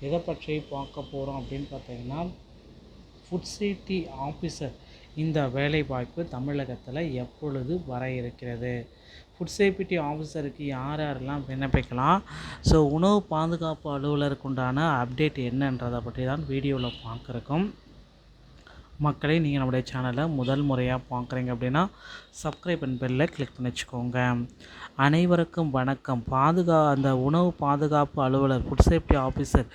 எதை பற்றி பார்க்க போகிறோம் அப்படின்னு பார்த்தீங்கன்னா, ஃபுட் சேஃப்டி ஆஃபீஸர் இந்த வேலைவாய்ப்பு தமிழகத்தில் எப்பொழுது வர இருக்கிறது? ஃபுட் சேஃப்டி ஆஃபீஸருக்கு யார் யாரெல்லாம் விண்ணப்பிக்கலாம்? ஸோ உணவு பாதுகாப்பு அலுவலருக்கு உண்டான அப்டேட் என்னன்றதை பற்றி தான் வீடியோவில் பார்க்குறோம். மக்களே, நீங்கள் நம்முடைய சேனலை முதல் முறையாக பார்க்குறீங்க அப்படின்னா சப்ஸ்கிரைப் அண்ட் பெல்லை கிளிக் பண்ணி வச்சுக்கோங்க. அனைவருக்கும் வணக்கம். அந்த உணவு பாதுகாப்பு அலுவலர் ஃபுட் சேஃப்டி ஆஃபீஸர்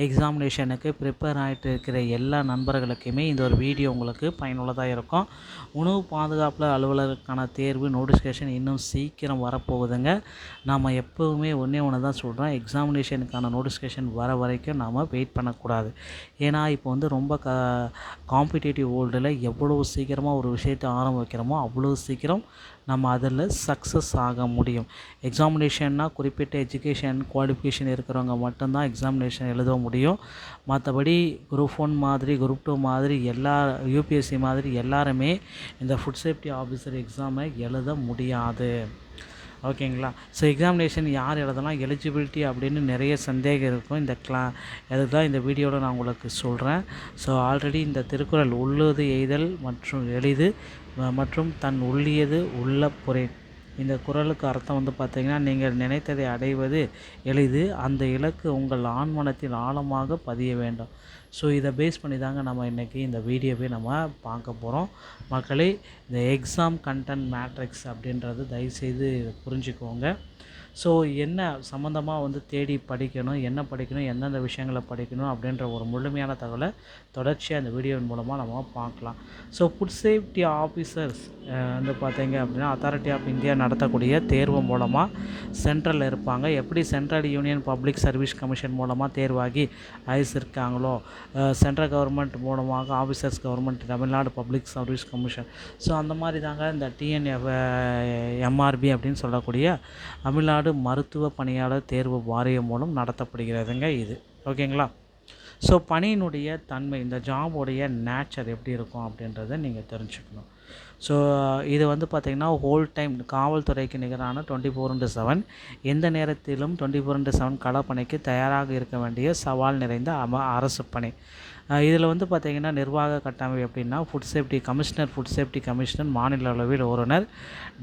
எக்ஸாமினேஷனுக்கு ப்ரிப்பேர் ஆகிட்டு இருக்கிற எல்லா நண்பர்களுக்குமே இந்த ஒரு வீடியோ உங்களுக்கு பயனுள்ளதாக இருக்கும். உணவு பாதுகாப்பு அலுவலருக்கான தேர்வு நோட்டிஃபிகேஷன் இன்னும் சீக்கிரம் வரப்போகுதுங்க. நாம் எப்போவுமே ஒன்று தான் சொல்கிறோம், எக்ஸாமினேஷனுக்கான நோட்டிஃபிகேஷன் வர வரைக்கும் நாம் வெயிட் பண்ணக்கூடாது. ஏன்னா இப்போ ரொம்ப காம்படிட்டிவ் வேர்ல்டில் எவ்வளோ சீக்கிரமாக ஒரு விஷயத்தை ஆரம்பிக்கிறோமோ அவ்வளோ சீக்கிரம் நம்ம அதில் சக்ஸஸ் ஆக முடியும். எக்ஸாமினேஷன்னா குறிப்பிட்ட எஜுகேஷன் குவாலிஃபிகேஷன் இருக்கிறவங்க மட்டும்தான் எக்ஸாமினேஷன் எழுத முடியும். மற்றபடி குரூப் 1 மாதிரி குரூப் 2 மாதிரி யூபிஎஸ்சி மாதிரி எல்லாருமே இந்த ஃபுட் சேஃப்டி ஆஃபீஸர் எக்ஸாமை எழுத முடியாது. ஓகேங்களா? ஸோ எக்ஸாமினேஷன் யார் எழுதலாம், எலிஜிபிலிட்டி அப்படின்னு நிறைய சந்தேகம் இருக்கும். அதுக்கு தான் இந்த வீடியோவில் நான் உங்களுக்கு சொல்கிறேன். ஸோ ஆல்ரெடி இந்த திருக்குறள் உள்ளது எய்தல் மற்றும் எளிது மற்றும் தன் உள்ளியது உள்ள பொறேன், இந்த குறளுக்கு அர்த்தம் பார்த்திங்கன்னா, நீங்கள் நினைத்ததை அடைவது எளிது, அந்த இலக்கு உங்கள் ஆழ்மனத்தில் ஆழமாக பதிய வேண்டும். ஸோ இதை பேஸ் பண்ணி தாங்க நம்ம இன்றைக்கி இந்த வீடியோவே நம்ம பார்க்க போகிறோம். மக்களே, இந்த எக்ஸாம் கண்டென்ட் மேட்ரிக்ஸ் அப்படின்றது தயவுசெய்து புரிஞ்சுக்கோங்க. ஸோ என்ன சம்மந்தமாக தேடி படிக்கணும், என்ன படிக்கணும், எந்தெந்த விஷயங்களை படிக்கணும் அப்படின்ற ஒரு முழுமையான தகவலை தொடர்ச்சியாக இந்த வீடியோவின் மூலமாக நம்ம பார்க்கலாம். ஸோ ஃபுட் சேஃப்டி ஆஃபீஸர்ஸ் பார்த்தீங்க அப்படின்னா அத்தாரிட்டி ஆஃப் இந்தியா நடத்தக்கூடிய தேர்வு மூலமாக சென்ட்ரலில் இருப்பாங்க. எப்படி central union public service commission மூலமாக தேர்வாகி ஐஸ் இருக்காங்களோ, சென்ட்ரல் கவர்மெண்ட் மூலமாக officers government Tamil Nadu public service commission, so அந்த மாதிரி தாங்க இந்த எம்ஆர்பி அப்படின்னு சொல்லக்கூடிய தமிழ்நாடு மருத்துவ பணியாளர் தேர்வு வாரியம் மூலம் நடத்தப்படுகிறதுங்க இது. ஓகேங்களா? ஸோ பணியினுடைய தன்மை, இந்த ஜாபுடைய நேச்சர் எப்படி இருக்கும் அப்படின்றத நீங்கள் தெரிஞ்சுக்கணும். ஸோ இது பார்த்திங்கன்னா ஹோல் டைம் காவல்துறைக்கு நிகரான 24/7 எந்த நேரத்திலும் 24/7 களப்பணிக்கு தயாராக இருக்க வேண்டிய சவால் நிறைந்த அரசு பணி. இதில் பார்த்திங்கன்னா நிர்வாக கட்டமைப்பு எப்படின்னா, ஃபுட் சேஃப்டி கமிஷனர் மாநில அளவில் ஒருவர்,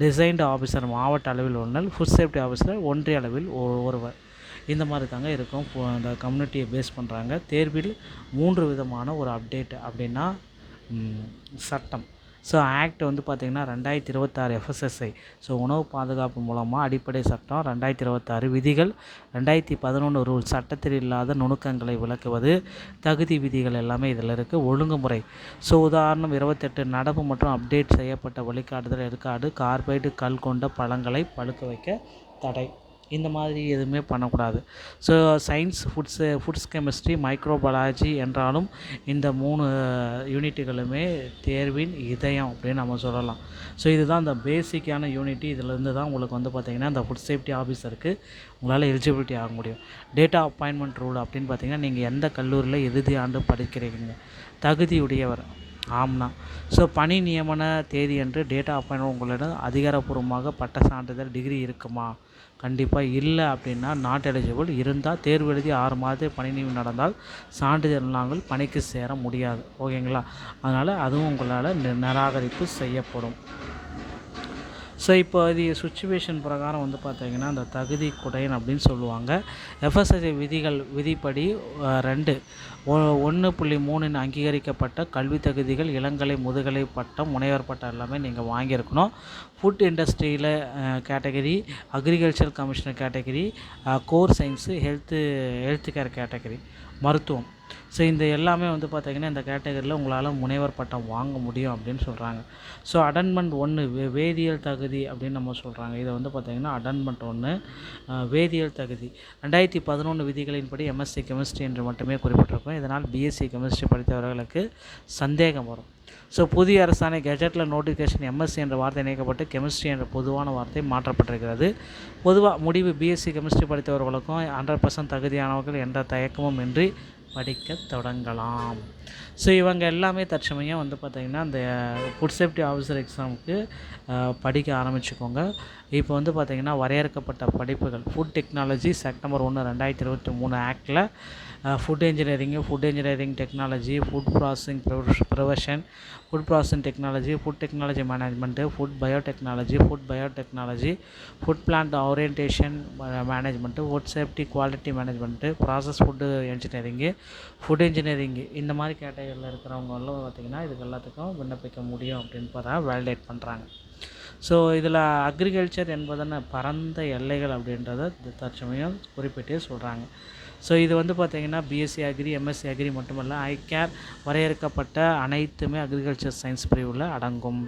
டிசைன்டு ஆஃபீஸர் மாவட்ட அளவில் ஒருவர், ஃபுட் சேஃப்டி ஆஃபீஸர் ஒன்றிய அளவில் ஒருவர். இந்த மாதிரி தாங்க இருக்கும். அந்த கம்யூனிட்டியை பேஸ் பண்ணுறாங்க. தேர்வில் 3 விதமான ஒரு அப்டேட் அப்படின்னா சட்டம். ஸோ ஆக்ட் பார்த்திங்கன்னா 2026 எஃப்எஸ்எஸ்ஐ, ஸோ உணவு பாதுகாப்பு மூலமாக அடிப்படை சட்டம் 2026, விதிகள் 2011 ரூல், சட்டத்தில் இல்லாத நுணுக்கங்களை விளக்குவது, தகுதி விதிகள் எல்லாமே இதில் இருக்குது. ஒழுங்குமுறை, ஸோ உதாரணம் 28 நடப்பு மற்றும் அப்டேட் செய்யப்பட்ட வழிகாட்டுதல் எடுக்காடு கார்பைடு கல் கொண்ட பழங்களை பழுக்க வைக்க தடை, இந்த மாதிரி எதுவுமே பண்ணக்கூடாது. So science, foods chemistry, microbiology என்றாலும் இந்த 3 யூனிட்டுகளுமே தேர்வின் இதயம் அப்படின்னு நம்ம சொல்லலாம். ஸோ இதுதான் இந்த பேசிக்கான யூனிட்டி. இதிலேருந்து தான் உங்களுக்கு பார்த்திங்கன்னா இந்த ஃபுட் சேஃப்டி ஆஃபீஸருக்கு உங்களால் எலிஜிபிலிட்டி ஆக முடியும். டேட்டா அப்பாயின்மெண்ட் ரூல் அப்படின்னு பார்த்திங்கன்னா, நீங்கள் எந்த கல்லூரியில் இறுதி ஆண்டு படிக்கிறீங்க, தகுதியுடையவர் ஆம்னா. ஸோ பணி நியமன தேதி என்று டேட்டா அப்பாயின்மெண்ட் உங்களிடம் அதிகாரப்பூர்வமாக பட்ட சான்றிதழ் டிகிரி இருக்குமா? கண்டிப்பாக இல்லை அப்படின்னா நாட் எலிஜிபிள். இருந்தால் தேர்வு எழுதி 6 மாதத்தில் பணி நியமனம் நடந்தால் சான்றிதழ் இல்லாமல் பணிக்கு சேர முடியாது. ஓகேங்களா? அதனால் அதுவும் உங்களால் நிராகரிப்பு செய்யப்படும். ஸோ இப்போ இது சுச்சுவேஷன் பிரகாரம் பார்த்திங்கன்னா அந்த தகுதி குடையன் அப்படின்னு சொல்லுவாங்க. எஃப்எஸ்எஸ்ஐ விதிப்படி 1.3 அங்கீகரிக்கப்பட்ட கல்வி தகுதிகள், இளங்கலை, முதுகலை பட்டம், முனைவர் பட்டம் எல்லாமே நீங்கள் வாங்கியிருக்கணும். ஃபுட் இண்டஸ்ட்ரியில் category, agriculture commissioner category, core science, health care category, மருத்துவம். ஸோ இந்த எல்லாமே பார்த்திங்கன்னா இந்த கேட்டகரியில் உங்களால் முனைவர் பட்டம் வாங்க முடியும் அப்படின்னு சொல்கிறாங்க. ஸோ அடன்மெண்ட் 1 வேதியியல் தகுதி அப்படின்னு நம்ம சொல்கிறாங்க. இதை பார்த்திங்கன்னா அடன்மெண்ட் 1 வேதியியல் தகுதி 2011 விதிகளின்படி எம்எஸ்சி கெமிஸ்ட்ரி என்று மட்டுமே குறிப்பிட்டிருக்கும். இதனால் பிஎஸ்சி கெமிஸ்ட்ரி படித்தவர்களுக்கு சந்தேகம் வரும். ஸோ புதிய அரசாணை கெஜெட்டில் நோட்டிஃபிகேஷன் எம்எஸ்சி என்ற வார்த்தை இணைக்கப்பட்டு கெமிஸ்ட்ரி என்ற பொதுவான வார்த்தை மாற்றப்பட்டிருக்கிறது. பொதுவாக முடிவு பிஎஸ்சி கெமிஸ்ட்ரி படித்தவர்களுக்கும் 100% தகுதியானவர்கள் என்ற தயக்கமும் இன்றி படிக்க தொடங்கலாம். ஸோ இவங்க எல்லாமே தற்சமயம் வந்து பார்த்திங்கன்னா அந்த ஃபுட் சேஃப்டி ஆஃபீஸர் எக்ஸாமுக்கு படிக்க ஆரம்பிச்சுக்கோங்க. இப்போ வந்து பார்த்திங்கன்னா வரையறுக்கப்பட்ட படிப்புகள் ஃபுட் டெக்னாலஜி செப்டம்பர் 1 2023 ஆக்டில் food engineering technology, food processing profession, food processing technology, food technology management, food biotechnology, food plant orientation management, food safety quality management, process food food engineering இந்த மாதிரி கேட்டகரியில் இருக்கிறவங்களும் பார்த்திங்கன்னா இதுக்கு எல்லாத்துக்கும் விண்ணப்பிக்க முடியும் அப்படின்னு வேலிடேட் பண்ணுறாங்க. ஸோ இதில் அக்ரிகல்ச்சர் என்பதன பரந்த எல்லைகள் அப்படின்றத தற்சமயம் குறிப்பிட்டே சொல்கிறாங்க. ஸோ இது வந்து பார்த்திங்கன்னா பிஎஸ்சி அக்ரி, எம்எஸ்சி அக்ரி மட்டுமல்ல, ஐகேர் வரையறுக்கப்பட்ட அனைத்துமே அக்ரிகல்ச்சர் சயின்ஸ் பிரிவில் அடங்கும்.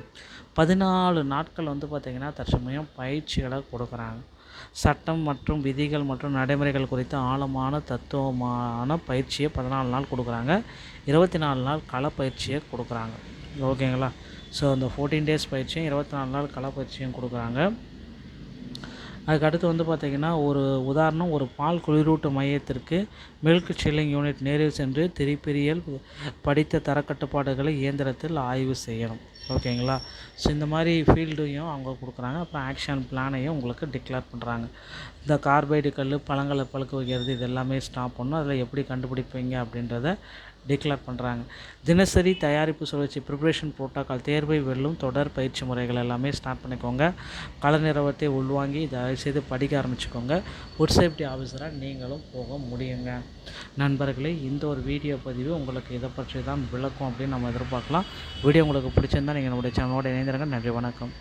14 நாட்கள் வந்து பார்த்திங்கன்னா தற்சமயம் பயிற்சிகளை கொடுக்குறாங்க. சட்டம் மற்றும் விதிகள் மற்றும் நடைமுறைகள் குறித்த ஆழமான தத்துவமான பயிற்சியை 14 நாள் கொடுக்குறாங்க. 24 நாள் களப்பயிற்சியை கொடுக்குறாங்க. ஓகேங்களா? ஸோ அந்த 14 டேஸ் பயிற்சியும் 24 நாள் களப்பயிற்சியும் கொடுக்குறாங்க. அதுக்கடுத்து வந்து பார்த்திங்கன்னா ஒரு உதாரணம், ஒரு பால் குளிரூட்டு மையத்திற்கு மில்க் சில்லிங் யூனிட் நேரில் சென்று திரிபிரியல் படித்த தரக்கட்டுப்பாடுகளை இயந்திரத்தில் ஆய்வு செய்யணும். ஓகேங்களா? ஸோ இந்த மாதிரி ஃபீல்டையும் அவங்க கொடுக்குறாங்க. அப்புறம் ஆக்ஷன் பிளானையும் உங்களுக்கு டிக்ளேர் பண்ணுறாங்க. இந்த கார்பைடு கல், பழங்களை பழுக்க வைக்கிறது இது எல்லாமே ஸ்டாப் பண்ணணும். அதில் எப்படி கண்டுபிடிப்பீங்க அப்படின்றத டிக்ளேர் பண்ணுறாங்க. தினசரி தயாரிப்பு சுழற்சி ப்ரிப்ரேஷன் புரோட்டோக்கால், தேர்வை வெல்லும் தொடர் பயிற்சி முறைகள் எல்லாமே ஸ்டார்ட் பண்ணிக்கோங்க. கள நிறுவத்தை உள்வாங்கி தயவுசெய்து படிக்க ஆரம்பிச்சுக்கோங்க. ஃபுட் சேஃப்டி ஆஃபீஸராக நீங்களும் போக முடியுங்க. நண்பர்களே, இந்த ஒரு வீடியோ பதிவு உங்களுக்கு இதை பற்றி தான் விளக்கும் அப்படின்னு நம்ம எதிர்பார்க்கலாம். வீடியோ உங்களுக்கு பிடிச்சிருந்தால் நீங்கள் நம்முடைய சேனலோடு இணைந்திருங்க. நன்றி, வணக்கம்.